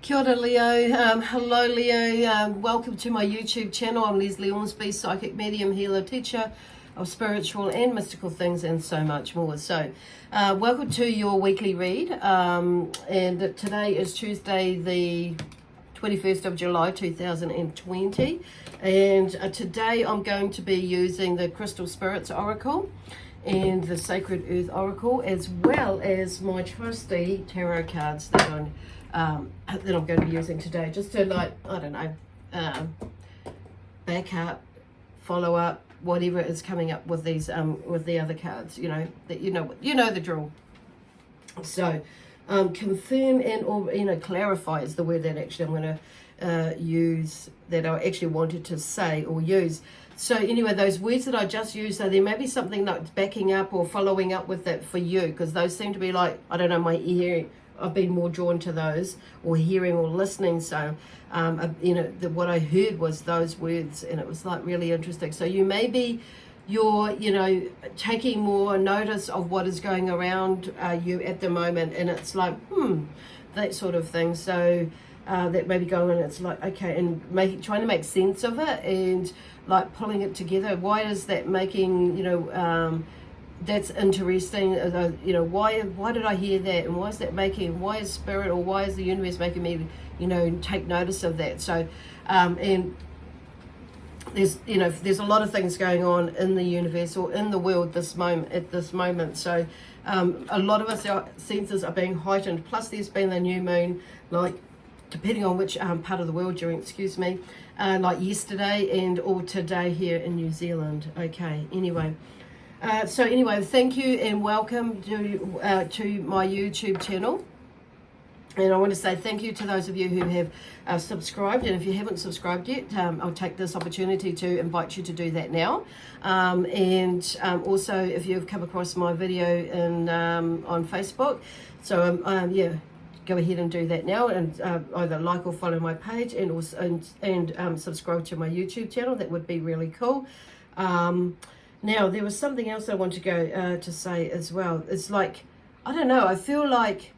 Kia ora, Leo. Hello, Leo. Welcome to my YouTube channel. I'm Lesley, Ormsby, psychic medium, healer, teacher of spiritual and mystical things and so much more. So, welcome to your weekly read. And today is Tuesday, the 21st of July, 2020. And today I'm going to be using the Crystal Spirits Oracle and the Sacred Earth Oracle, as well as my trusty tarot cards that I'm going to be using today, just to, like, I don't know, back up, follow up, whatever is coming up with these with the other cards. You know that you know the drill. So confirm and or clarify is the word that actually I'm going to use, that I actually wanted to say or use. So anyway, those words that I just used, so there may be something that's backing up or following up with that for you, because those seem to be like, I don't know, my ear, I've been more drawn to those, or hearing or listening. So, what I heard was those words, and it was like really interesting. So you may be, you're taking more notice of what is going around you at the moment, and it's like, that sort of thing. So that may be going on, it's like, okay, and trying to make sense of it, and like pulling it together. Why is that making, that's interesting. Why did I hear that, and why is that making, why is spirit, or why is the universe making me, take notice of that? So, and there's a lot of things going on in the universe or in the world at this moment. So, a lot of us, our senses are being heightened. Plus, there's been the new moon, like, depending on which part of the world you're in, like yesterday and or today here in New Zealand. Okay, anyway. Thank you and welcome to my YouTube channel. And I want to say thank you to those of you who have subscribed. And if you haven't subscribed yet, I'll take this opportunity to invite you to do that now. Also, if you've come across my video on Facebook, so go ahead and do that now, and either like or follow my page, and also subscribe to my YouTube channel. That would be really cool. Now, there was something else I want to go to say as well. It's like, I don't know, I feel like,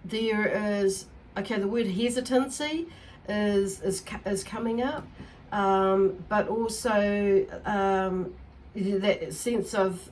there is, okay, the word hesitancy is coming up, but also that sense of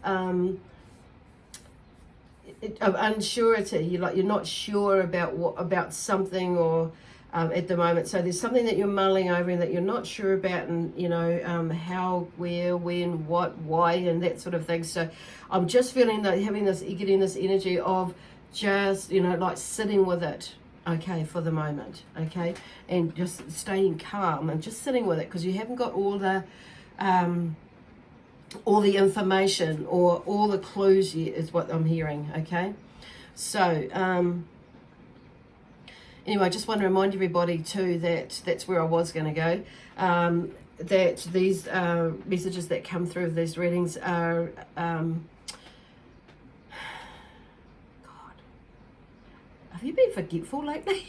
unsurety. You're not sure about something, or at the moment. So there's something that you're mulling over and that you're not sure about, and how, where, when, what, why, and that sort of thing. So I'm just feeling that getting this energy of just like sitting with it, okay, for the moment, okay, and just staying calm and just sitting with it, because you haven't got all the information or all the clues yet, is what I'm hearing. Okay, so anyway, I just want to remind everybody too that that's where I was going to go, that these messages that come through these readings are have you been forgetful lately?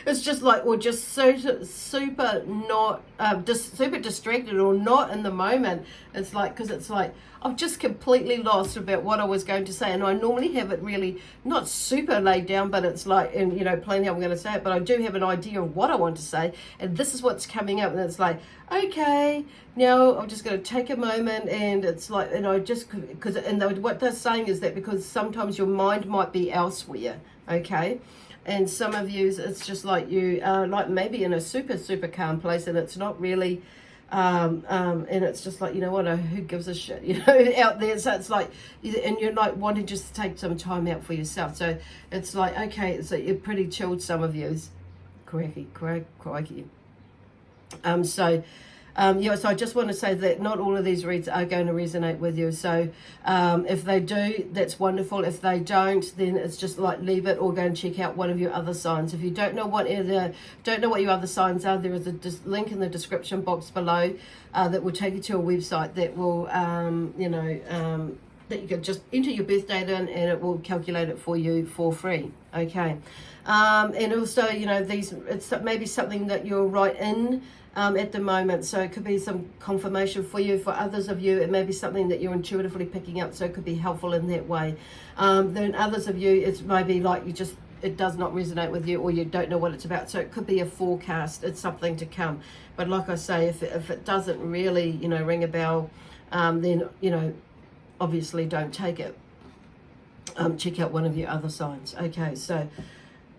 It's just like, or just super not, just super distracted or not in the moment. It's like, because it's like, I've just completely lost about what I was going to say. And I normally have it really not super laid down, but it's like, and plainly I'm going to say it, but I do have an idea of what I want to say. And this is what's coming up. And it's like, okay, now I'm just going to take a moment. And it's like, and I just, what they're saying is that because sometimes your mind might be elsewhere. Okay, and some of you, it's just like you are like maybe in a super calm place, and it's not really and it's just like, who gives a shit, out there. So it's like, and you're like wanting just to take some time out for yourself. So it's like, okay, so you're pretty chilled, some of you. Crikey. So I just want to say that not all of these reads are going to resonate with you. So if they do, that's wonderful. If they don't, then it's just like leave it, or go and check out one of your other signs. If you don't know what your other signs are, there is a link in the description box below that will take you to a website that will, that you can just enter your birth date in, and it will calculate it for you for free. Okay. And also, it's maybe something that you're right in at the moment. So it could be some confirmation for you. For others of you, it may be something that you're intuitively picking up, so it could be helpful in that way. Then others of you, it may be like it does not resonate with you, or you don't know what it's about. So it could be a forecast. It's something to come. But like I say, if it doesn't really, ring a bell, then, obviously don't take it. Check out one of your other signs. Okay, so,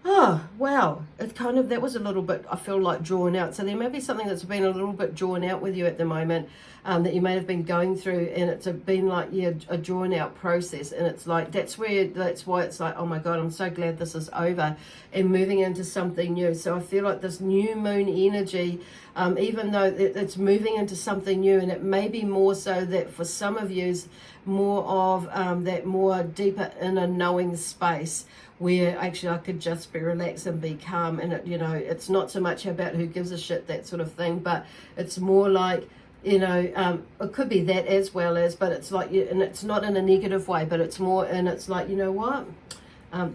oh, wow. That was a little bit, I feel like, drawn out. So there may be something that's been a little bit drawn out with you at the moment, that you may have been going through, and it's been like, a drawn out process. And it's like, that's why it's like, oh my God, I'm so glad this is over and moving into something new. So I feel like this new moon energy, even though it's moving into something new, and it may be more so that for some of you, more of that more deeper inner knowing space, where actually I could just be relaxed and be calm, and it's not so much about who gives a shit, that sort of thing, but it's more like, it could be that as well as, but it's like, and it's not in a negative way, but it's more, and it's like, you know what,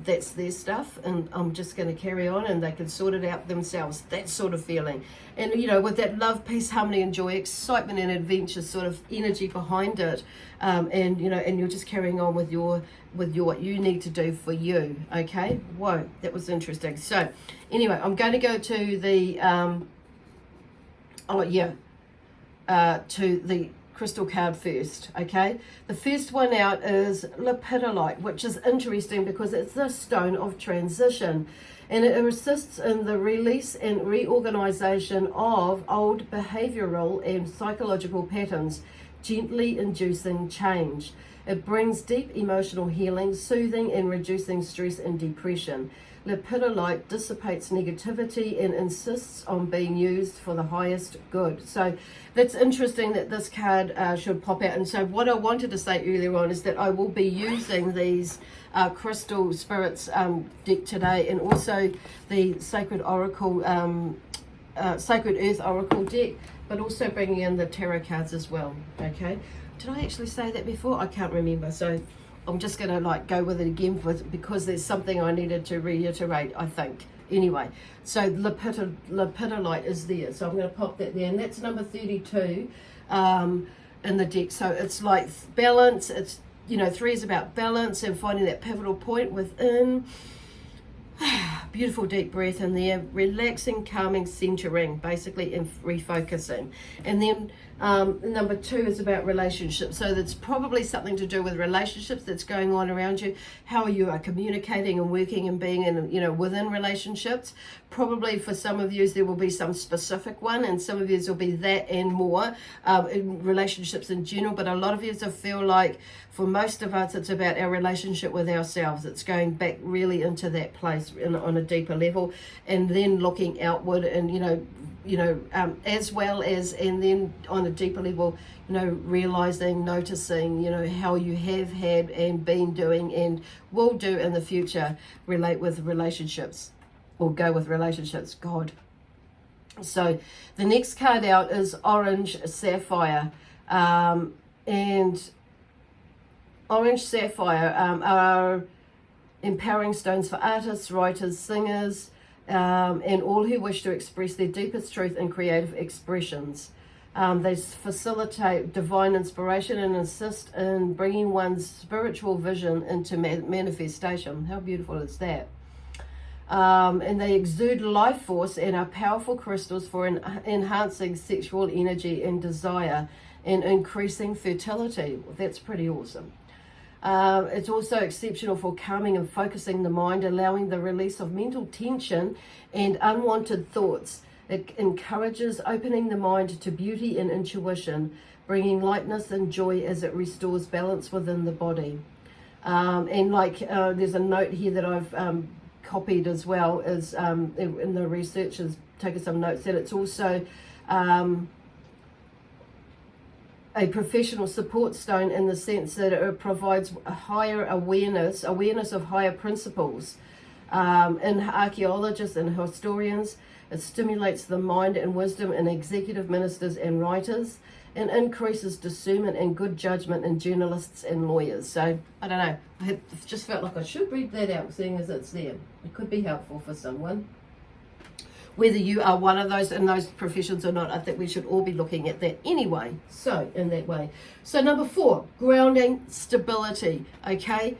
that's their stuff, and I'm just going to carry on, and they can sort it out themselves, that sort of feeling. And with that love, peace, harmony and joy, excitement and adventure sort of energy behind it, and you're just carrying on with your what you need to do for you. Okay, whoa, that was interesting. So anyway, I'm going to go to the to the crystal card first. Okay, the first one out is lepidolite, which is interesting because it's the stone of transition, and it assists in the release and reorganization of old behavioral and psychological patterns, gently inducing change. It brings deep emotional healing, soothing and reducing stress and depression. Lepidolite dissipates negativity and insists on being used for the highest good. So that's interesting that this card should pop out. And so what I wanted to say earlier on is that I will be using these crystal spirits deck today, and also the Sacred Oracle, Sacred Earth Oracle deck, but also bringing in the tarot cards as well. Okay, did I actually say that before? I can't remember. So I'm just going to go with it again because there's something I needed to reiterate, I think. Anyway, so lepidolite is there. So I'm going to pop that there. And that's number 32 in the deck. So it's like balance. It's, 3 is about balance and finding that pivotal point within. Beautiful deep breath in there, relaxing, calming, centering, basically, and refocusing. And then number 2 is about relationships. So that's probably something to do with relationships that's going on around you, how you are communicating and working and being in, within relationships. Probably for some of you there will be some specific one, and some of you will be that and more in relationships in general. But a lot of you I feel like for most of us it's about our relationship with ourselves. It's going back really into that place on a deeper level, and then looking outward, and as well as, and then on a deeper level, realizing, noticing, how you have had and been doing and will do in the future, relate with relationships, or go with relationships. God. So the next card out is Orange Sapphire, and Orange Sapphire are empowering stones for artists, writers, singers, and all who wish to express their deepest truth in creative expressions. They facilitate divine inspiration and assist in bringing one's spiritual vision into manifestation. How beautiful is that? And they exude life force and are powerful crystals for enhancing sexual energy and desire and increasing fertility. Well, that's pretty awesome. It's also exceptional for calming and focusing the mind, allowing the release of mental tension and unwanted thoughts. It encourages opening the mind to beauty and intuition, bringing lightness and joy as it restores balance within the body. And there's a note here that I've copied as well, is in the researchers taking some notes, that it's also a professional support stone, in the sense that it provides a higher awareness of higher principles. In archaeologists and historians, it stimulates the mind and wisdom in executive ministers and writers, and increases discernment and good judgment in journalists and lawyers. So, I don't know, I just felt like I should read that out, seeing as it's there. It could be helpful for someone. whether you are one of those in those professions or not, I think we should all be looking at that anyway. So in that way. So number 4, grounding, stability, okay,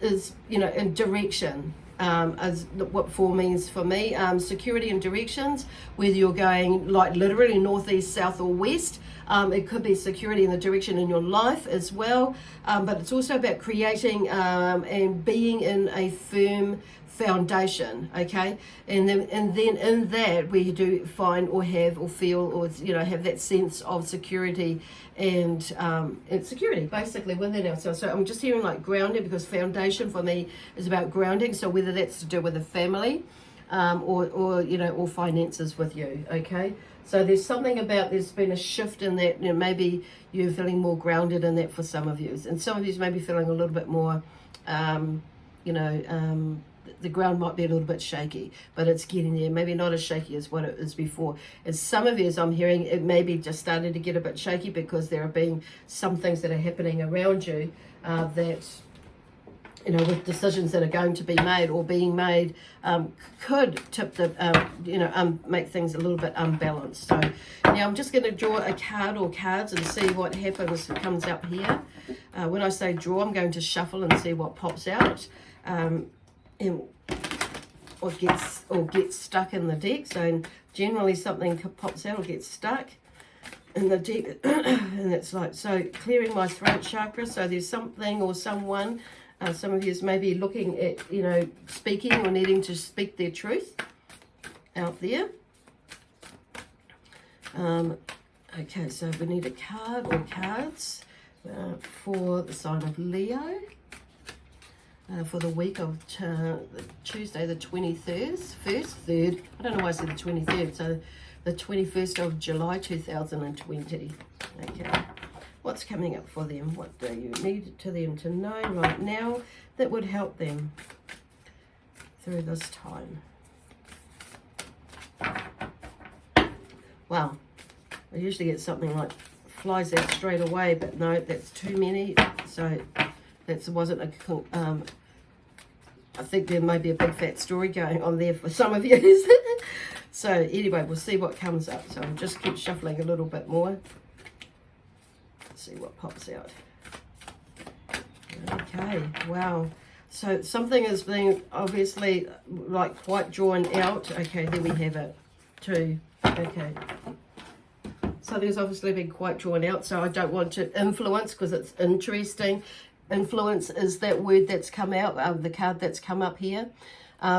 is, you know, in direction. As what 4 means for me, security and directions, whether you're going like literally northeast, south or west. It could be security in the direction in your life as well, but it's also about creating and being in a firm foundation, okay, and then in that we do find or have or feel or, you know, have that sense of security and security basically within ourselves. So I'm just hearing like grounding, because foundation for me is about grounding, so whether that's to do with a family or you know, or finances with you, okay. So there's something about, there's been a shift in that, you know, maybe you're feeling more grounded in that for some of you, and some of you may be feeling a little bit more you know, the ground might be a little bit shaky, but it's getting there. Maybe not as shaky as what it is before. And some of you, as I'm hearing, it may be just starting to get a bit shaky because there are being some things that are happening around you that, you know, with decisions that are going to be made or being made, could tip the, you know, make things a little bit unbalanced. So now I'm just going to draw a card or cards and see what happens. It comes up here. When I say draw, I'm going to shuffle and see what pops out. Or gets stuck in the deck. So generally something pops out or gets stuck in the deck, and it's like, so clearing my throat chakra. So there's something or someone, some of you is maybe looking at, you know, speaking or needing to speak their truth out there. Okay, so we need a card or cards for the sign of Leo. For the week of Tuesday the 23rd, I don't know why I said the 23rd, so the 21st of July 2020. Okay, what's coming up for them? What do you need to them to know right now that would help them through this time? Wow, I usually get something like flies out straight away, but no, that's too many, so that wasn't a, I think there may be a big fat story going on there for some of you. So anyway, we'll see what comes up. So I'll just keep shuffling a little bit more. Let's see what pops out. Okay, wow. So something is being obviously like quite drawn out. Okay, there we have it too. Okay. So there's obviously been quite drawn out. So I don't want to influence because it's interesting. Influence is that word that's come out, the card that's come up here.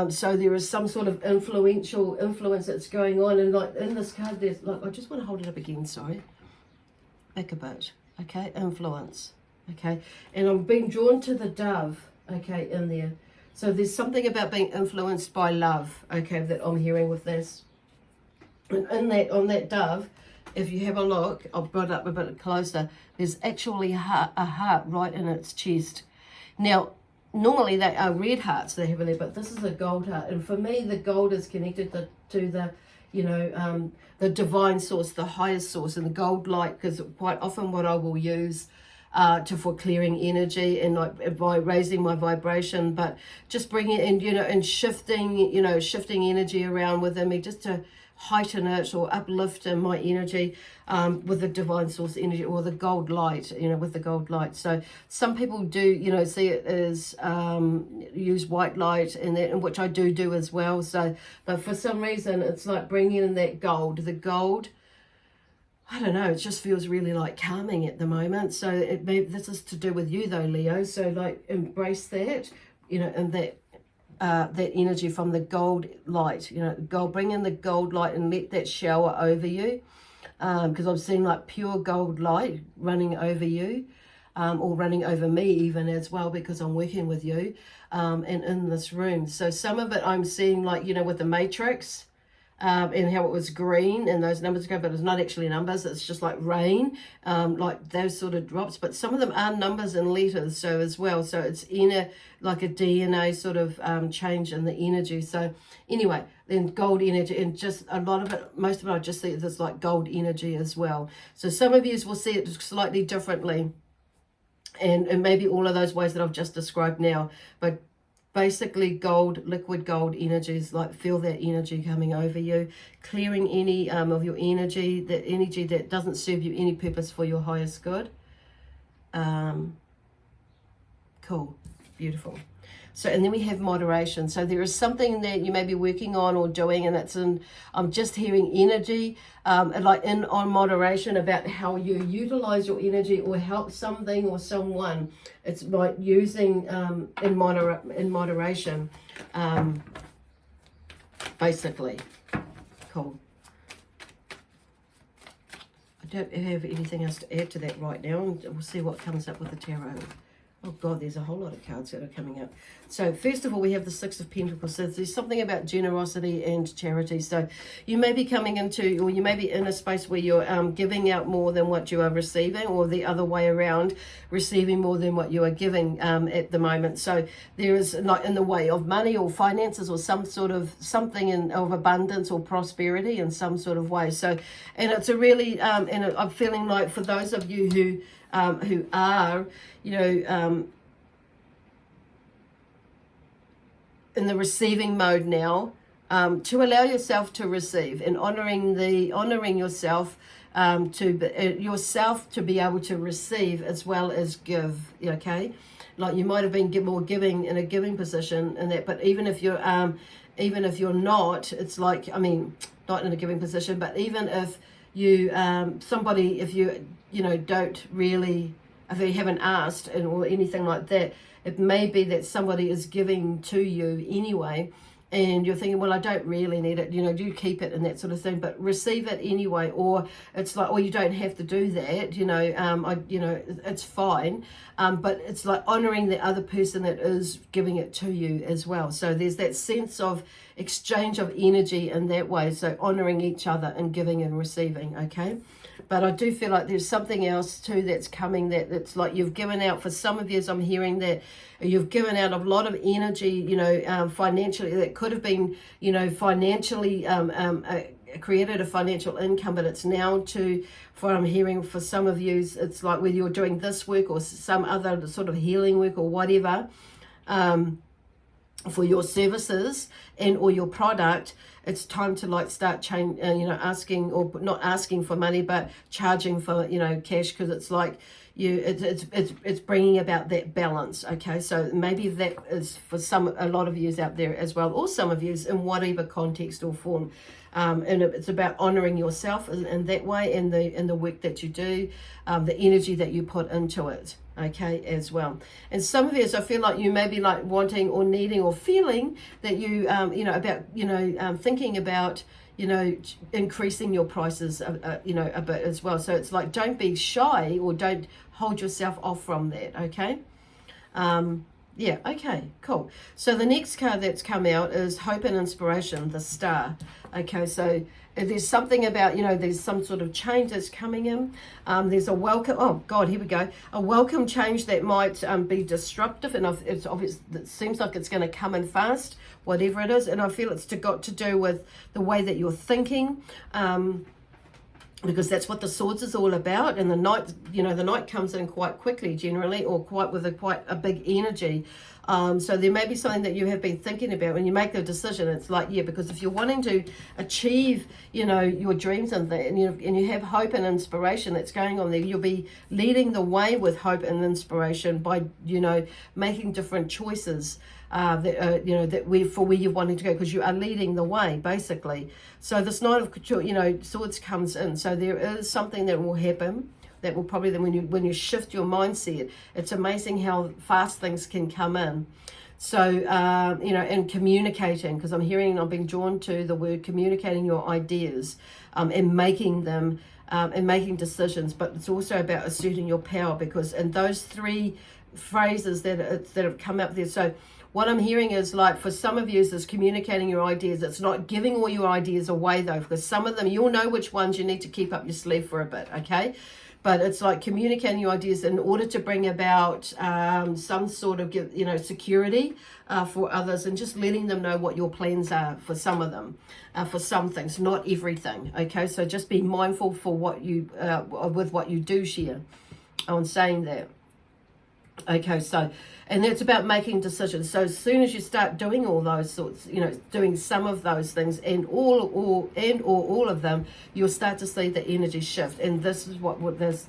So there is some sort of influence that's going on, and like in this card there's like, I just want to hold it up again, sorry, back a bit. Okay, influence. Okay, and I'm being drawn to the dove, okay, in there. So there's something about being influenced by love, okay, that I'm hearing with this. And in that, on that dove, if you have a look, I'll put it up a bit closer, there's actually a heart right in its chest. Now, normally they are red hearts they have in there, but this is a gold heart. And for me, the gold is connected to the, you know, the divine source, the highest source, and the gold light, because quite often what I will use for clearing energy and like by raising my vibration, but just bringing it in, you know, and shifting energy around within me just to heighten it or uplift in my energy with the divine source energy or the gold light, you know, with the gold light. So some people do, you know, see it as use white light and that, and which I do as well. So, but for some reason it's like bringing in that gold, the gold. I don't know, it just feels really like calming at the moment. So this is to do with you though, Leo. So like embrace that, you know, and that energy from the gold light, you know, bring in the gold light and let that shower over you, because I'm seeing like pure gold light running over you, or running over me even as well, because I'm working with you and in this room. So some of it I'm seeing like, you know, with the matrix, and how it was green and those numbers go, but it's not actually numbers, it's just like rain, like those sort of drops, but some of them are numbers and letters, so as well, so it's in like a DNA sort of change in the energy. So anyway, then gold energy, and just a lot of it, most of it I just see this like gold energy as well. So some of you will see it slightly differently, and maybe all of those ways that I've just described now, but basically gold, liquid gold energies, like feel that energy coming over you, clearing any of your energy, that energy that doesn't serve you any purpose for your highest good. Cool, beautiful. So, and then we have moderation. So there is something that you may be working on or doing, and it's in, I'm just hearing energy, like on moderation about how you utilize your energy or help something or someone. It's like using in moderation, basically. Cool. I don't have anything else to add to that right now. We'll see what comes up with the tarot. Oh God, there's a whole lot of cards that are coming up. So first of all, we have the Six of Pentacles. So there's something about generosity and charity. So you may be coming into, or you may be in a space where you're giving out more than what you are receiving, or the other way around, receiving more than what you are giving at the moment. So there is, like, in the way of money or finances or some sort of something of abundance or prosperity in some sort of way. So, and it's a really, and I'm feeling like for those of you who are, you know, in the receiving mode now, to allow yourself to receive and honoring yourself, to be able to receive as well as give. Okay, like you might have been more giving in a giving position and that, but even if you're not, it's like, I mean, not in a giving position, but even if you if you know, don't really, if you haven't asked or anything like that, it may be that somebody is giving to you anyway, and you're thinking, well, I don't really need it, you know, do keep it and that sort of thing, but receive it anyway. Or it's like, well, you don't have to do that, you know, it's fine, but it's like honoring the other person that is giving it to you as well. So there's that sense of exchange of energy in that way, so honoring each other and giving and receiving. Okay, but I do feel like there's something else too that's coming, that's like you've given out. For some of you, I'm hearing that you've given out a lot of energy, you know, financially, that could have been, you know, financially created a financial income, but it's now to, for what I'm hearing for some of you, it's like whether you're doing this work or some other sort of healing work or whatever, for your services and or your product, it's time to like start you know, asking, or not asking for money, but charging for, you know, cash, because it's like it's bringing about that balance. Okay, so maybe that is for a lot of yous out there as well, or some of yous in whatever context or form. And it's about honoring yourself in that way, and the work that you do, the energy that you put into it. Okay, as well. And some of you, I feel like you may be like wanting or needing or feeling that you, you know, about, you know, thinking about, you know, increasing your prices, you know, a bit as well. So it's like, don't be shy or don't hold yourself off from that. Okay. Yeah. Okay, cool. So the next card that's come out is Hope and Inspiration, the Star. Okay, so there's something about, you know, there's some sort of change that's coming in. There's a welcome, oh God, here we go. A welcome change that might be disruptive, and it's obvious, it seems like it's going to come in fast, whatever it is. And I feel it's got to do with the way that you're thinking, because that's what the Swords is all about. And the Knight, you know, the Knight comes in quite quickly generally, or quite a big energy. So there may be something that you have been thinking about when you make the decision. It's like, yeah, because if you're wanting to achieve, you know, your dreams and that, and you have hope and inspiration that's going on there, you'll be leading the way with hope and inspiration by, you know, making different choices that you know, for where you're wanting to go, because you are leading the way basically. So this Knight of, you know, Swords comes in. So there is something that will happen that will probably, then when you shift your mindset, it's amazing how fast things can come in. So you know, and communicating, because I'm being drawn to the word communicating your ideas, and making them and making decisions. But it's also about asserting your power, because in those three phrases that have come up there. So what I'm hearing is, like, for some of you is communicating your ideas. It's not giving all your ideas away though, because some of them, you'll know which ones you need to keep up your sleeve for a bit. Okay, but it's like communicating your ideas in order to bring about some sort of, you know, security for others, and just letting them know what your plans are for some of them, for some things, not everything. Okay, so just be mindful for what you with what you do share on saying that. Okay, so, and that's about making decisions. So as soon as you start doing all those sorts, you know, doing some of those things and all of them, you'll start to see the energy shift. And this is what this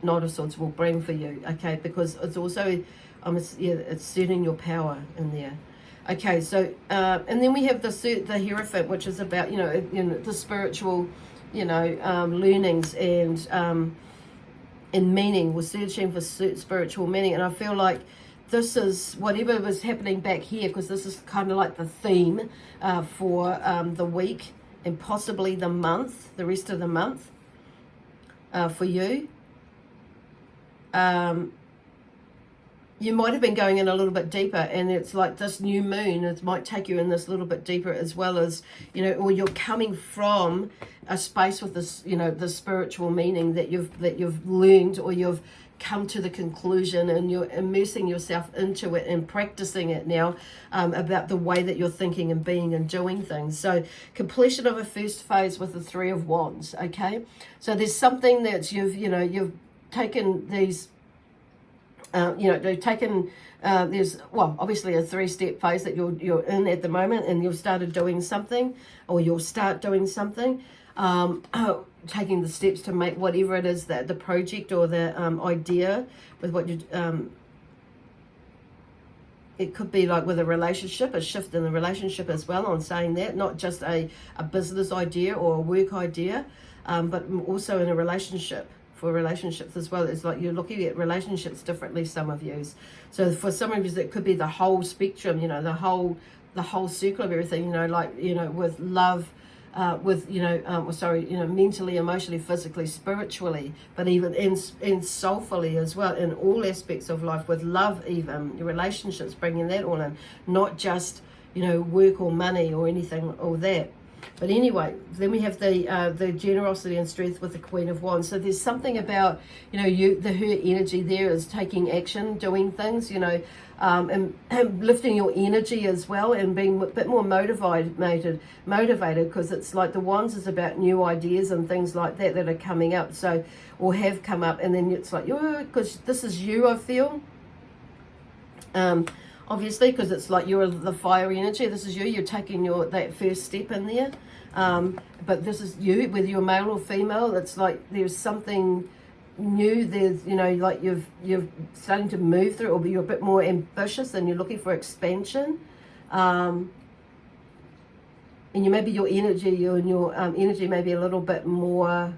Knight of Swords will bring for you, okay? Because it's also, it's setting your power in there. Okay, so, and then we have the Hierophant, which is about, you know, the spiritual, you know, learnings and meaning. We're searching for spiritual meaning. And I feel like this is whatever was happening back here, because this is kind of like the theme for the week and possibly the month, the rest of the month for you. You might have been going in a little bit deeper, and it's like this new moon, it might take you in this little bit deeper, as well as, you know, or you're coming from a space with this, you know, the spiritual meaning that you've learned, or you've come to the conclusion, and you're immersing yourself into it and practicing it now, about the way that you're thinking and being and doing things. So completion of a first phase with the Three of Wands. Okay, so there's something that you've taken these, they've taken, there's, well, obviously a 3-step phase that you're in at the moment, and you've started doing something, or you'll start doing something, taking the steps to make whatever it is, that the project or the idea with what you, it could be like with a relationship, a shift in the relationship as well, on saying that, not just a business idea or a work idea, but also in a relationship. For relationships as well, it's like you're looking at relationships differently, some of you. So for some of you, it could be the whole spectrum, you know, the whole circle of everything, you know, like, you know, with love, with, you know, mentally, emotionally, physically, spiritually, but even in soulfully as well, in all aspects of life, with love, even your relationships, bringing that all in, not just, you know, work or money or anything, or that. But anyway, then we have the generosity and strength with the Queen of Wands. So there's something about, you know, her energy there is taking action, doing things, you know, and lifting your energy as well, and being a bit more motivated, because it's like the Wands is about new ideas and things like that are coming up, so, or have come up, and then it's like, because this is you, I feel. Obviously, because it's like you're the fire energy. This is you. You're taking that first step in there. But this is you, whether you're male or female. It's like there's something new. There's, you know, like you're starting to move through, or you're a bit more ambitious and you're looking for expansion. And maybe your energy, energy may be a little bit more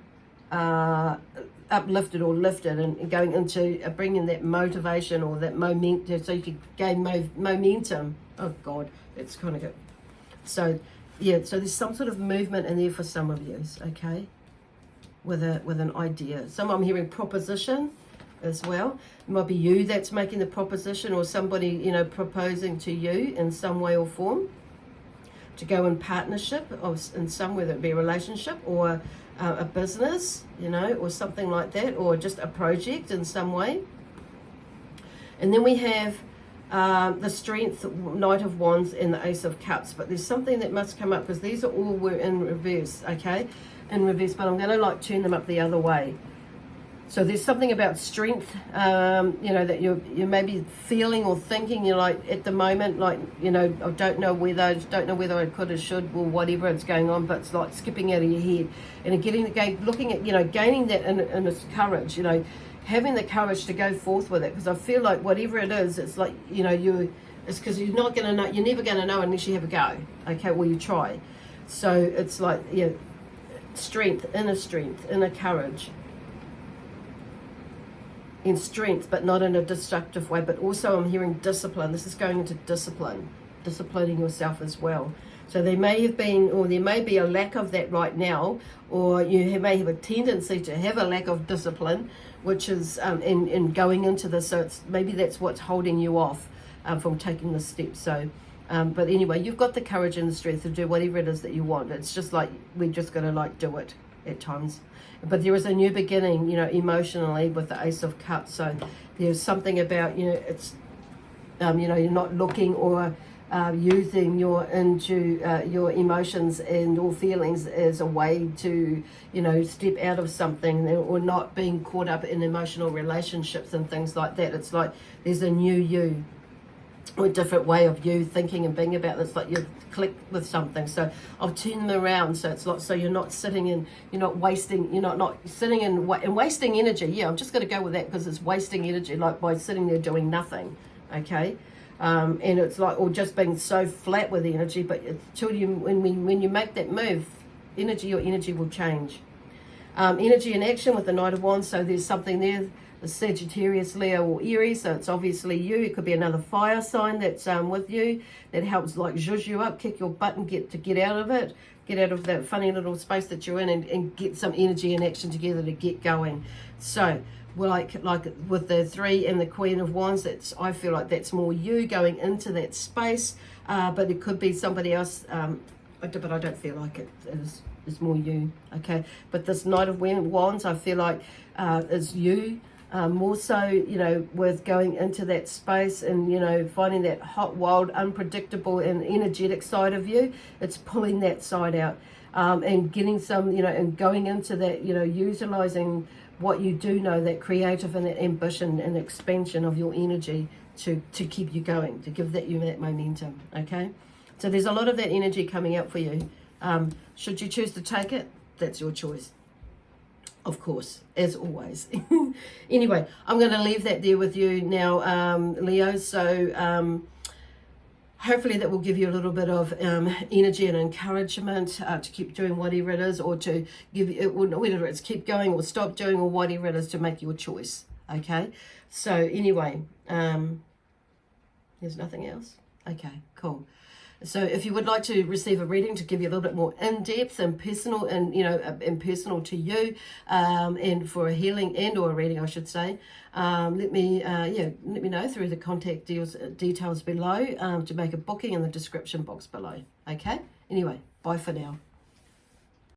uplifted or lifted, and going into bringing that motivation or that momentum, so you can gain momentum. Oh God, that's kind of good. So yeah, so there's some sort of movement in there for some of you, okay, with an idea. I'm hearing proposition as well. It might be you that's making the proposition, or somebody, you know, proposing to you in some way or form to go in partnership, or in some, whether it be a relationship or a business, you know, or something like that, or just a project in some way. And then we have the Strength, Knight of Wands, and the Ace of Cups. But there's something that must come up, because these are all were in reverse, okay, in reverse, but I'm going to like turn them up the other way. So there's something about strength, you know, that you may be feeling or thinking, you're like, at the moment, like, you know, I don't know whether I could or should, or whatever it's going on, but it's like skipping out of your head, and looking at, you know, gaining that in its courage, you know, having the courage to go forth with it, because I feel like whatever it is, it's like, you know, it's because you're not going to know, you're never going to know unless you have a go, okay, well, you try. So it's like, yeah, strength, inner courage, in strength, but not in a destructive way. But also I'm hearing discipline. This is going into disciplining yourself as well. So there may have been, or there may be a lack of that right now, or you may have a tendency to have a lack of discipline, which is in going into this. So maybe that's what's holding you off from taking the step. So, but anyway, you've got the courage and the strength to do whatever it is that you want. It's just like, we're just going to like do it at times. But there is a new beginning, you know, emotionally, with the Ace of Cups. So there's something about, you know, it's, you know, you're not looking, or using your emotions and your feelings as a way to, you know, step out of something, or not being caught up in emotional relationships and things like that. It's like there's a new you, or a different way of you thinking and being about this, like you click with something. So I'll turn them around, so it's like, so you're not sitting in, you're not wasting, you're not sitting in and wasting energy. Yeah, I'm just going to go with that, because it's wasting energy, like by sitting there doing nothing. Okay. And it's like, or just being so flat with energy. But until you, when you make that move, your energy will change. Energy in action with the Knight of Wands. So there's something there, the Sagittarius, Leo, or Aries. So it's obviously you. It could be another fire sign that's with you, that helps like zhuzh you up, kick your butt, and get out of it. Get out of that funny little space that you're in, and get some energy and action together to get going. So, like with the 3 and the Queen of Wands, I feel like that's more you going into that space. But it could be somebody else. But I don't feel like it is more you. Okay. But this Knight of Wands, I feel like is you. More so, you know, with going into that space and, you know, finding that hot, wild, unpredictable and energetic side of you. It's pulling that side out, and getting some, you know, and going into that, you know, utilizing what you do know, that creative and that ambition and expansion of your energy to keep you going, to give you that momentum. Okay. So there's a lot of that energy coming up for you. Should you choose to take it, that's your choice. Of course, as always. Anyway, I'm going to leave that there with you now, Leo. So hopefully that will give you a little bit of energy and encouragement to keep doing whatever it is, or to give you, whether it's keep going or stop doing, or whatever it is, to make your choice. Okay. So anyway, there's nothing else. Okay, cool. So if you would like to receive a reading to give you a little bit more in-depth and personal, and, you know, and personal to you, and for a healing and or a reading, I should say, let me know through the contact details below, to make a booking in the description box below. Okay. Anyway, bye for now.